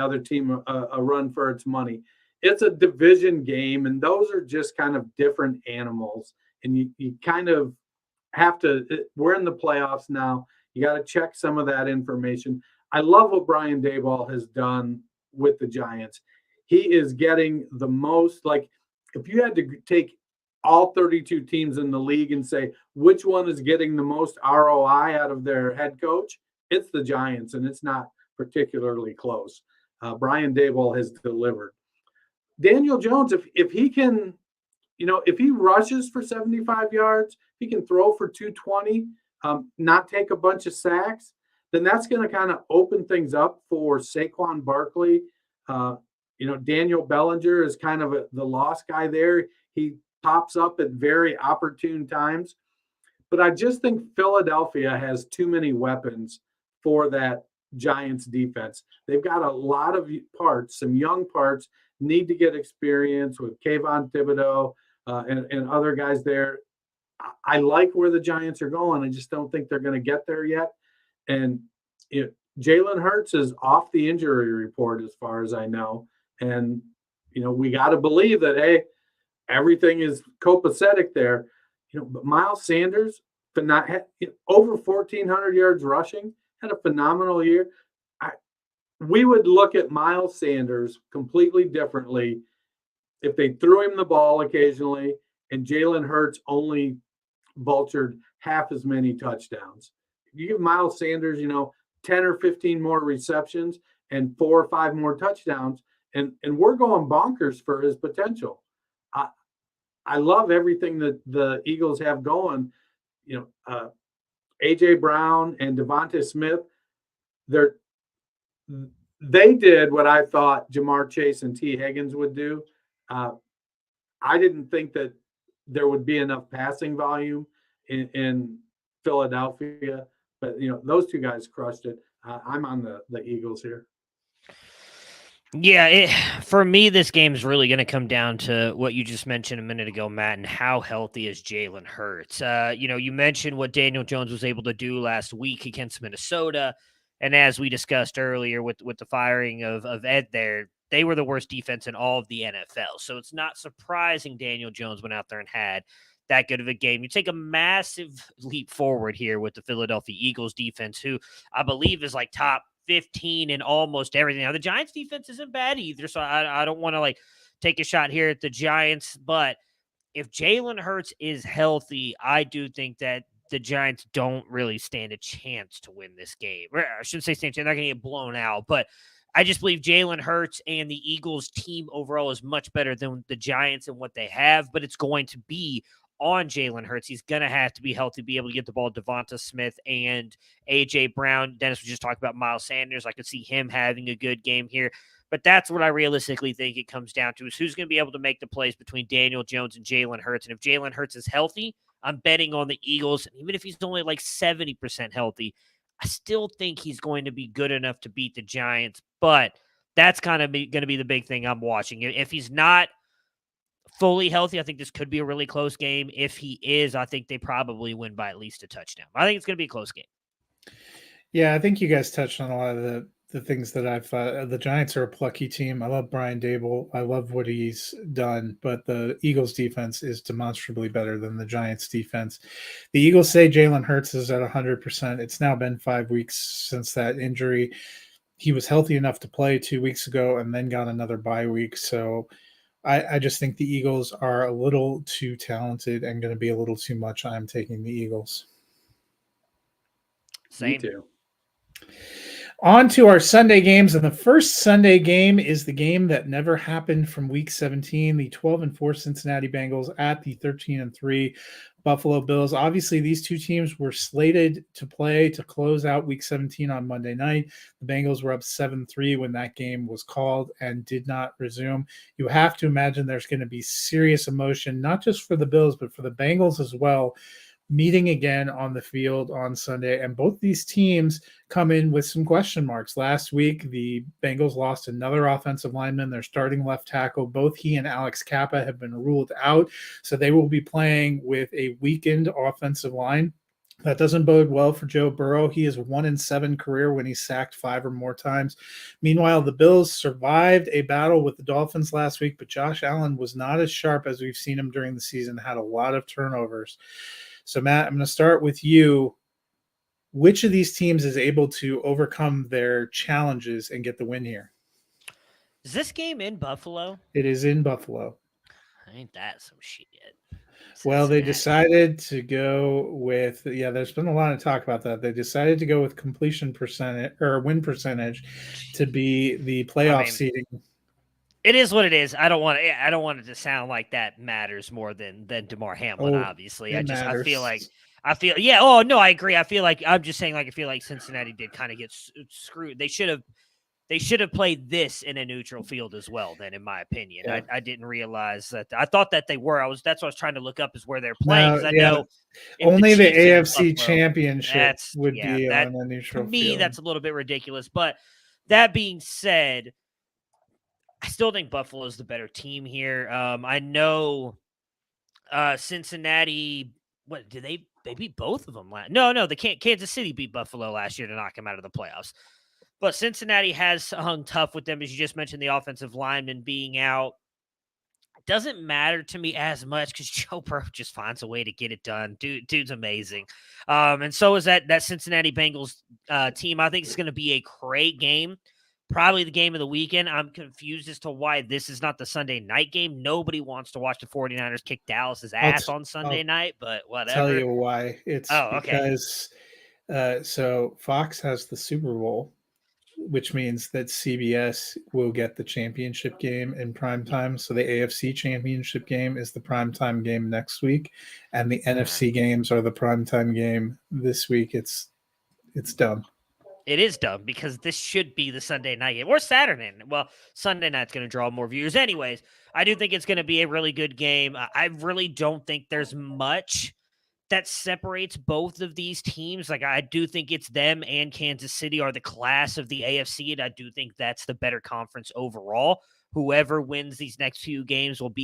other team a run for its money. It's a division game, and those are just kind of different animals, and you kind of have to. We're in the playoffs now. You got to check some of that information. I love what Brian Daboll has done with the Giants. He is getting the most. Like, if you had to take all 32 teams in the league and say which one is getting the most ROI out of their head coach, it's the Giants, and it's not particularly close. Brian Daboll has delivered. Daniel Jones, if he can, if he rushes for 75 yards, he can throw for 220, not take a bunch of sacks, then that's going to kind of open things up for Saquon Barkley. Daniel Bellinger is kind of the lost guy there. He pops up at very opportune times. But I just think Philadelphia has too many weapons for that Giants defense. They've got a lot of parts, some young parts, need to get experience with Kayvon Thibodeau and other guys there. I like where the Giants are going. I just don't think they're going to get there yet. And Jalen Hurts is off the injury report as far as I know. And, we got to believe that, hey, everything is copacetic there. But Miles Sanders, over 1,400 yards rushing, had a phenomenal year. We would look at Miles Sanders completely differently if they threw him the ball occasionally and Jalen Hurts only vultured half as many touchdowns. You give Miles Sanders, 10 or 15 more receptions and 4 or 5 more touchdowns, and we're going bonkers for his potential. I love everything that the Eagles have going. A.J. Brown and Devonta Smith, they did what I thought Jamar Chase and T. Higgins would do. I didn't think that there would be enough passing volume in Philadelphia, but those 2 guys crushed it. I'm on the Eagles here. Yeah, for me, this game is really going to come down to what you just mentioned a minute ago, Matt, and how healthy is Jalen Hurts. You mentioned what Daniel Jones was able to do last week against Minnesota, and as we discussed earlier with the firing of Ed there, they were the worst defense in all of the NFL. So it's not surprising Daniel Jones went out there and had that good of a game. You take a massive leap forward here with the Philadelphia Eagles defense, who I believe is like top 15 in almost everything. Now, the Giants defense isn't bad either, so I don't want to take a shot here at the Giants, but if Jalen Hurts is healthy, I do think that the Giants don't really stand a chance to win this game. I shouldn't say stand a chance, they're not going to get blown out, but I just believe Jalen Hurts and the Eagles team overall is much better than the Giants and what they have, but it's going to be on Jalen Hurts. He's going to have to be healthy, be able to get the ball to Devonta Smith and A.J. Brown. Dennis was just talking about Miles Sanders. I could see him having a good game here. But that's what I realistically think it comes down to, is who's going to be able to make the plays between Daniel Jones and Jalen Hurts. And if Jalen Hurts is healthy, I'm betting on the Eagles. And even if he's only like 70% healthy, I still think he's going to be good enough to beat the Giants. But that's kind of going to be the big thing I'm watching. If he's not fully healthy, I think this could be a really close game. If he is, I think they probably win by at least a touchdown. I think it's going to be a close game. Yeah, I think you guys touched on a lot of the things that I've the Giants are a plucky team. I love Brian Dable. I love what he's done, but the Eagles defense is demonstrably better than the Giants defense. The Eagles say Jalen Hurts is at 100%. It's now been 5 weeks since that injury. He was healthy enough to play 2 weeks ago and then got another bye week. So I just think the Eagles are a little too talented and going to be a little too much. I'm taking the Eagles. Same. Me too. On to our Sunday games, and the first Sunday game is the game that never happened from Week 17, the 12-4 Cincinnati Bengals at the 13-3 Buffalo Bills. Obviously, these two teams were slated to play to close out Week 17 on Monday night. The Bengals were up 7-3 when that game was called and did not resume. You have to imagine there's going to be serious emotion, not just for the Bills, but for the Bengals as well, meeting again on the field on Sunday. And both these teams come in with some question marks. Last week, the Bengals lost another offensive lineman, their starting left tackle. Both he and Alex Kappa have been ruled out, so they will be playing with a weakened offensive line. That doesn't bode well for Joe Burrow. He is 1-7 career when he's sacked 5 or more times. Meanwhile, the Bills survived a battle with the Dolphins last week, but Josh Allen was not as sharp as we've seen him during the season, had a lot of turnovers. So, Matt, I'm going to start with you. Which of these teams is able to overcome their challenges and get the win here? Is this game in Buffalo? It is in Buffalo. Ain't that some shit? Well, they Cincinnati. decided to go with, there's been a lot of talk about that. They decided to go with completion percentage or win percentage to be the playoff seeding. It is what it is. I don't want it to sound like that matters more than DeMar Hamlin, obviously. I feel like I agree. I feel like I'm just saying, like, I feel like Cincinnati did kind of get screwed. They should have played this in a neutral field as well, then, in my opinion. Yeah. I didn't realize that. I thought that they were. That's what I was trying to look up, is where they're playing. Because I know only the AFC Championship would be on a neutral field. For me, that's a little bit ridiculous. But that being said, I still think Buffalo is the better team here. I know Cincinnati. What did they beat both of them last? No, they can't. Kansas City beat Buffalo last year to knock them out of the playoffs. But Cincinnati has hung tough with them, as you just mentioned, the offensive lineman being out. It doesn't matter to me as much because Joe Burrow just finds a way to get it done. Dude's amazing. And so is that Cincinnati Bengals team. I think it's going to be a great game. Probably the game of the weekend. I'm confused as to why this is not the Sunday night game. Nobody wants to watch the 49ers kick Dallas's ass on Sunday night, but whatever. Tell you why. It's because so Fox has the Super Bowl, which means that CBS will get the championship game in prime time. So the AFC championship game is the primetime game next week, and the NFC games are the primetime game this week. It's dumb. It is dumb because this should be the Sunday night game or Saturday. Well, Sunday night's going to draw more viewers. Anyways, I do think it's going to be a really good game. I really don't think there's much that separates both of these teams. Like, I do think it's them and Kansas City are the class of the AFC, and I do think that's the better conference overall. Whoever wins these next few games will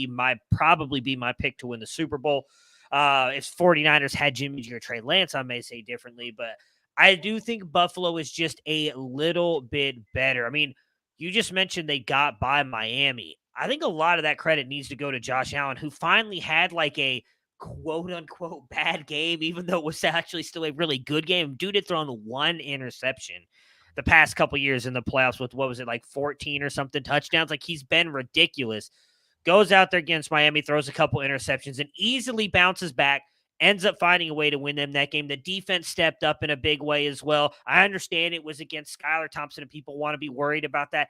probably be my pick to win the Super Bowl. If 49ers had Jimmy G or Trey Lance, I may say differently, but I do think Buffalo is just a little bit better. I mean, you just mentioned they got by Miami. I think a lot of that credit needs to go to Josh Allen, who finally had like a quote-unquote bad game, even though it was actually still a really good game. Dude had thrown 1 interception the past couple years in the playoffs with, 14 or something touchdowns? Like, he's been ridiculous. Goes out there against Miami, throws a couple interceptions, and easily bounces back ends up finding a way to win them that game. The defense stepped up in a big way as well. I understand it was against Skylar Thompson, and people want to be worried about that.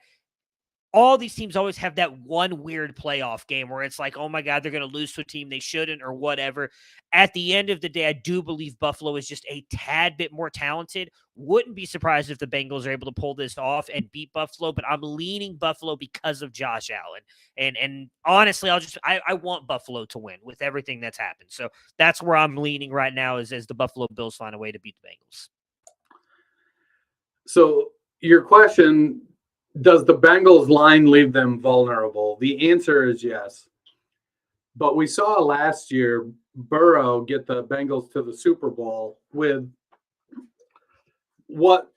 All these teams always have that one weird playoff game where it's like, oh my God, they're going to lose to a team they shouldn't or whatever. At the end of the day, I do believe Buffalo is just a tad bit more talented. Wouldn't be surprised if the Bengals are able to pull this off and beat Buffalo, but I'm leaning Buffalo because of Josh Allen. And honestly, I want Buffalo to win with everything that's happened. So that's where I'm leaning right now as the Buffalo Bills find a way to beat the Bengals. So your question, does the Bengals line leave them vulnerable? The answer is yes. But we saw last year Burrow get the Bengals to the Super Bowl with what,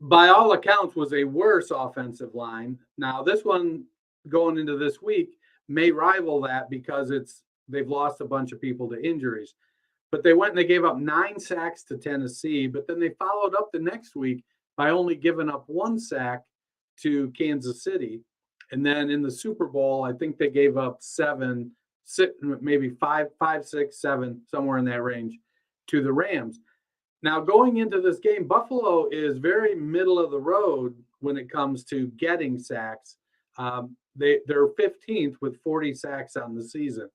by all accounts, was a worse offensive line. Now, this one going into this week may rival that because they've lost a bunch of people to injuries. But they went and they gave up 9 sacks to Tennessee, but then they followed up the next week by only giving up 1 sack to Kansas City. And then in the Super Bowl, I think they gave up 7, 6, maybe 5, 6, 7, somewhere in that range to the Rams. Now, going into this game, Buffalo is very middle of the road when it comes to getting sacks. They're 15th with 40 sacks on the season.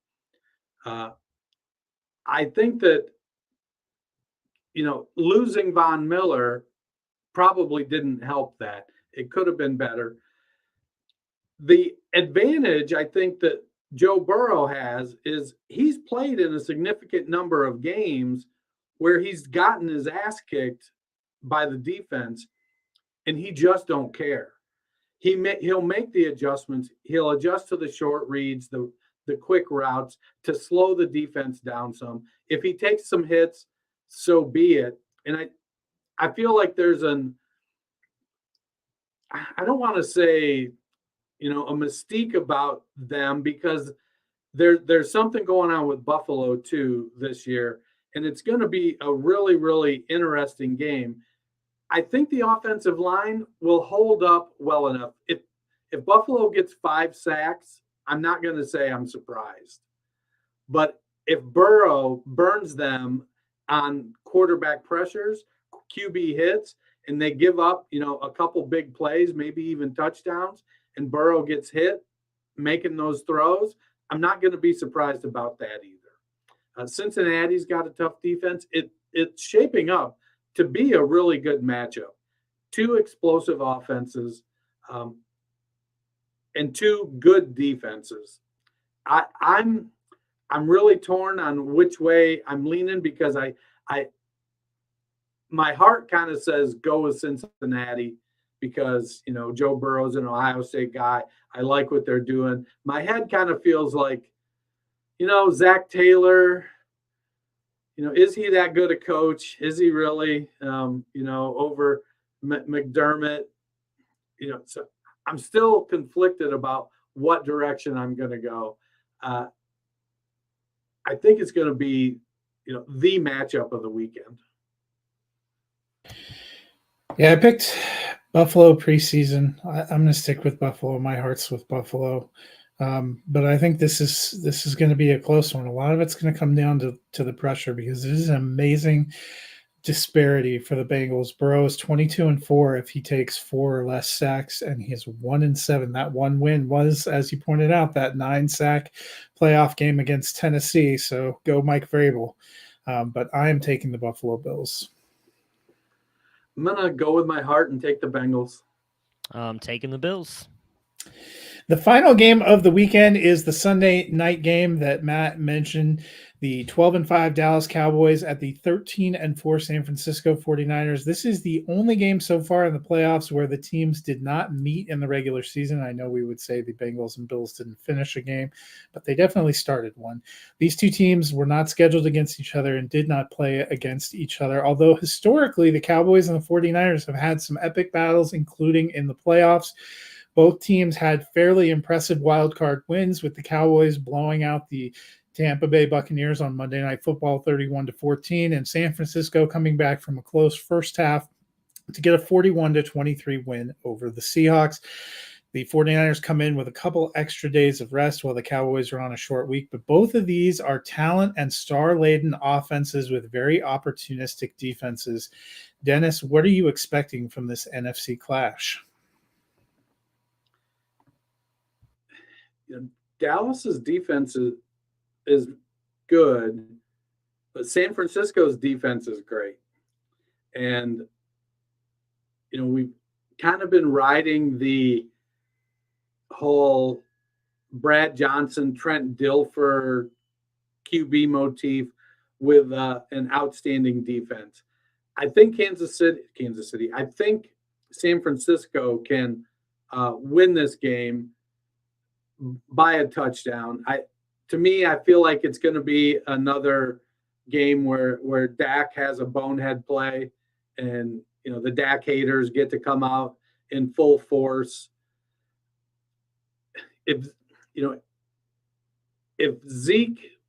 I think that, losing Von Miller probably didn't help that. It could have been better. The advantage I think that Joe Burrow has is he's played in a significant number of games where he's gotten his ass kicked by the defense, and he just don't care. He'll make the adjustments. He'll adjust to the short reads, the quick routes to slow the defense down some. If he takes some hits, so be it. And I feel like there's I don't want to say, a mystique about them because there's something going on with Buffalo too this year, and it's going to be a really, really interesting game. I think the offensive line will hold up well enough. If Buffalo gets 5 sacks, I'm not going to say I'm surprised. But if Burrow burns them on quarterback pressures, QB hits, and they give up, a couple big plays, maybe even touchdowns, and Burrow gets hit making those throws, I'm not going to be surprised about that either. Cincinnati's got a tough defense. It's shaping up to be a really good matchup. 2 explosive offenses and 2 good defenses. I'm really torn on which way I'm leaning because my heart kind of says go with Cincinnati because, Joe Burrow's an Ohio State guy. I like what they're doing. My head kind of feels like, Zach Taylor, is he that good a coach? Is he really, over McDermott? So I'm still conflicted about what direction I'm going to go. I think it's going to be, the matchup of the weekend. Yeah, I picked Buffalo preseason. I'm going to stick with Buffalo. My heart's with Buffalo. But I think this is going to be a close one. A lot of it's going to come down to the pressure because it is an amazing disparity for the Bengals. Burrow is 22-4 if he takes 4 or less sacks, and he is 1-7. That one win was, as you pointed out, that 9-sack playoff game against Tennessee. So go Mike Vrabel. But I am taking the Buffalo Bills. I'm going to go with my heart and take the Bengals. I'm taking the Bills. The final game of the weekend is the Sunday night game that Matt mentioned, the 12-5 Dallas Cowboys at the 13-4 San Francisco 49ers. This is the only game so far in the playoffs where the teams did not meet in the regular season. I know we would say the Bengals and Bills didn't finish a game, but they definitely started one. These 2 teams were not scheduled against each other and did not play against each other, although historically the Cowboys and the 49ers have had some epic battles, including in the playoffs. Both teams had fairly impressive wildcard wins, with the Cowboys blowing out the Tampa Bay Buccaneers on Monday Night Football 31-14, and San Francisco coming back from a close first half to get a 41-23 win over the Seahawks. The 49ers come in with a couple extra days of rest while the Cowboys are on a short week, but both of these are talent and star-laden offenses with very opportunistic defenses. Dennis, what are you expecting from this NFC clash? Dallas's defense is good, but San Francisco's defense is great. And, we've kind of been riding the whole Brad Johnson, Trent Dilfer QB motif with an outstanding defense. I think Kansas City. I think San Francisco can win this game by a touchdown. To me, I feel like it's going to be another game where Dak has a bonehead play, and the Dak haters get to come out in full force. If Zeke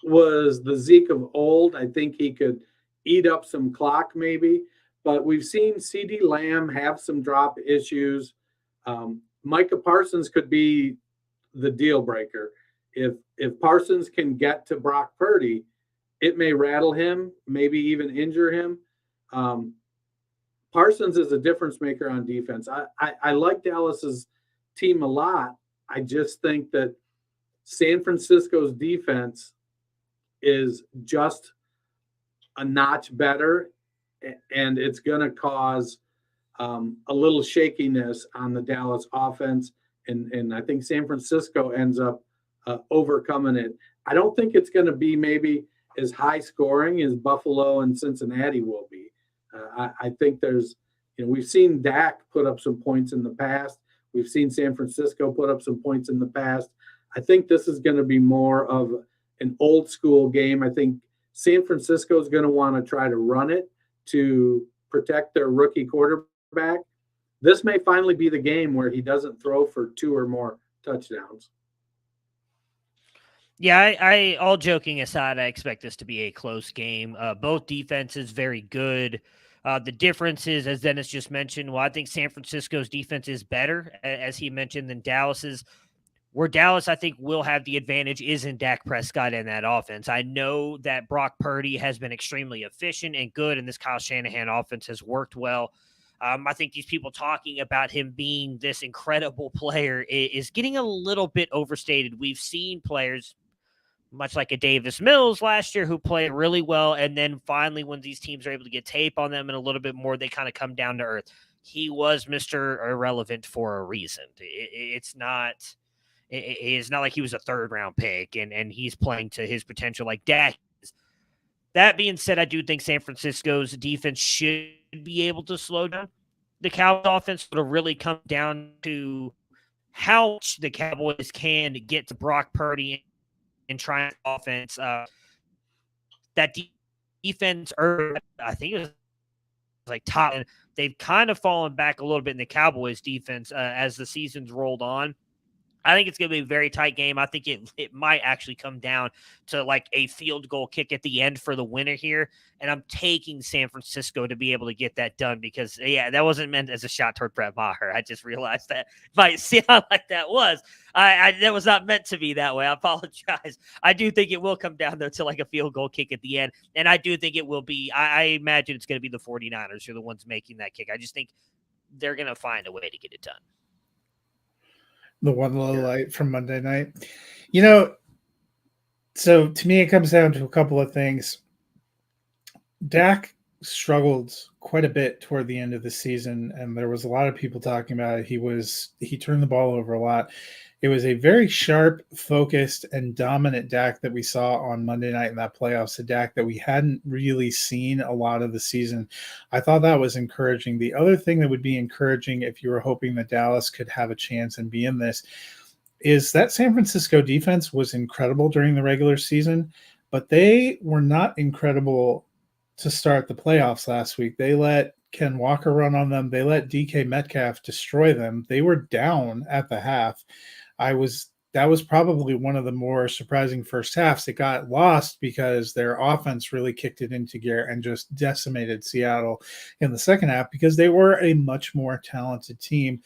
was the Zeke of old, I think he could eat up some clock maybe. But we've seen CeeDee Lamb have some drop issues. Micah Parsons could be the deal breaker. If Parsons can get to Brock Purdy, it may rattle him, maybe even injure him. Parsons is a difference maker on defense. I like Dallas's team a lot. I just think that San Francisco's defense is just a notch better, and it's going to cause a little shakiness on the Dallas offense, and I think San Francisco ends up overcoming it. I don't think it's going to be maybe as high scoring as Buffalo and Cincinnati will be. I think we've seen Dak put up some points in the past. We've seen San Francisco put up some points in the past. I think this is going to be more of an old school game. I think San Francisco is going to want to try to run it to protect their rookie quarterback. This may finally be the game where he doesn't throw for 2 or more touchdowns. Yeah, I all joking aside, I expect this to be a close game. Both defenses very good. The difference is, as Dennis just mentioned, I think San Francisco's defense is better, as he mentioned, than Dallas's. Where Dallas, I think, will have the advantage is in Dak Prescott and that offense. I know that Brock Purdy has been extremely efficient and good, and this Kyle Shanahan offense has worked well. I think these people talking about him being this incredible player is getting a little bit overstated. We've seen players, much like a Davis Mills last year, who played really well, and then finally when these teams are able to get tape on them and a little bit more, they kind of come down to earth. He was Mr. Irrelevant for a reason. It's not like he was a third-round pick, and he's playing to his potential like Dak is. That being said, I do think San Francisco's defense should be able to slow down the Cowboys offense. It'll really come down to how much the Cowboys can get to Brock Purdy and try offense. That defense, I think it was like top, and they've kind of fallen back a little bit in the Cowboys defense as the season's rolled on. I think it's going to be a very tight game. I think it might actually come down to like a field goal kick at the end for the winner here. And I'm taking San Francisco to be able to get that done because, yeah, that wasn't meant as a shot toward Brett Maher. I just realized that might sound like that was. That was not meant to be that way. I apologize. I do think it will come down, though, to like a field goal kick at the end. And I do think it will be. I imagine it's going to be the 49ers who are the ones making that kick. I just think they're going to find a way to get it done. The one low light from Monday night. So to me, it comes down to a couple of things. Dak struggled quite a bit toward the end of the season, and there was a lot of people talking about it. He turned the ball over a lot. It was a very sharp, focused, and dominant Dak that we saw on Monday night in that playoffs, a Dak that we hadn't really seen a lot of the season. I thought that was encouraging. The other thing that would be encouraging if you were hoping that Dallas could have a chance and be in this is that San Francisco defense was incredible during the regular season, but they were not incredible to start the playoffs last week. They let Ken Walker run on them. They let DK Metcalf destroy them. They were down at the half. That was probably one of the more surprising first halves. It got lost because their offense really kicked it into gear and just decimated Seattle in the second half because they were a much more talented team.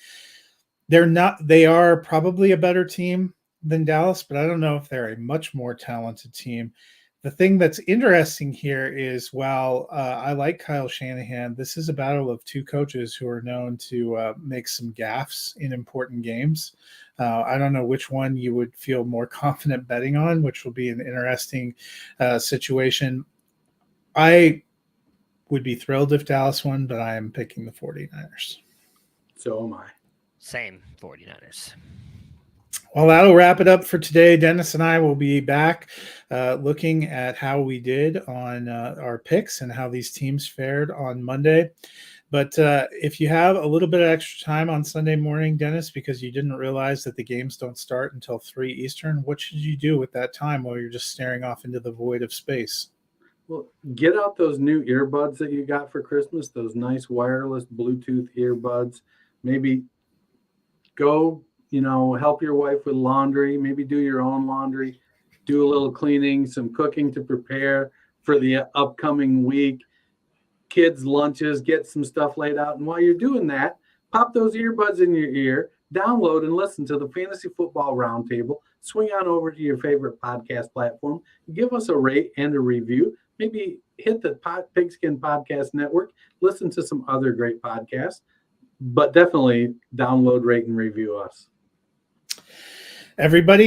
They are probably a better team than Dallas, but I don't know if they're a much more talented team. The thing that's interesting here is while I like Kyle Shanahan, this is a battle of two coaches who are known to make some gaffes in important games. I don't know which one you would feel more confident betting on, which will be an interesting situation. I would be thrilled if Dallas won, but I am picking the 49ers. So am I. Same 49ers. Well, that'll wrap it up for today. Dennis and I will be back looking at how we did on our picks and how these teams fared on Monday. But if you have a little bit of extra time on Sunday morning, Dennis, because you didn't realize that the games don't start until 3 Eastern, what should you do with that time while you're just staring off into the void of space? Well, get out those new earbuds that you got for Christmas, those nice wireless Bluetooth earbuds. Maybe go, help your wife with laundry, maybe do your own laundry, do a little cleaning, some cooking to prepare for the upcoming week, kids' lunches, get some stuff laid out. And while you're doing that, pop those earbuds in your ear, download and listen to the Fantasy Football Roundtable. Swing on over to your favorite podcast platform. Give us a rate and a review. Maybe hit the Pigskin Podcast Network. Listen to some other great podcasts. But definitely download, rate, and review us. Everybody.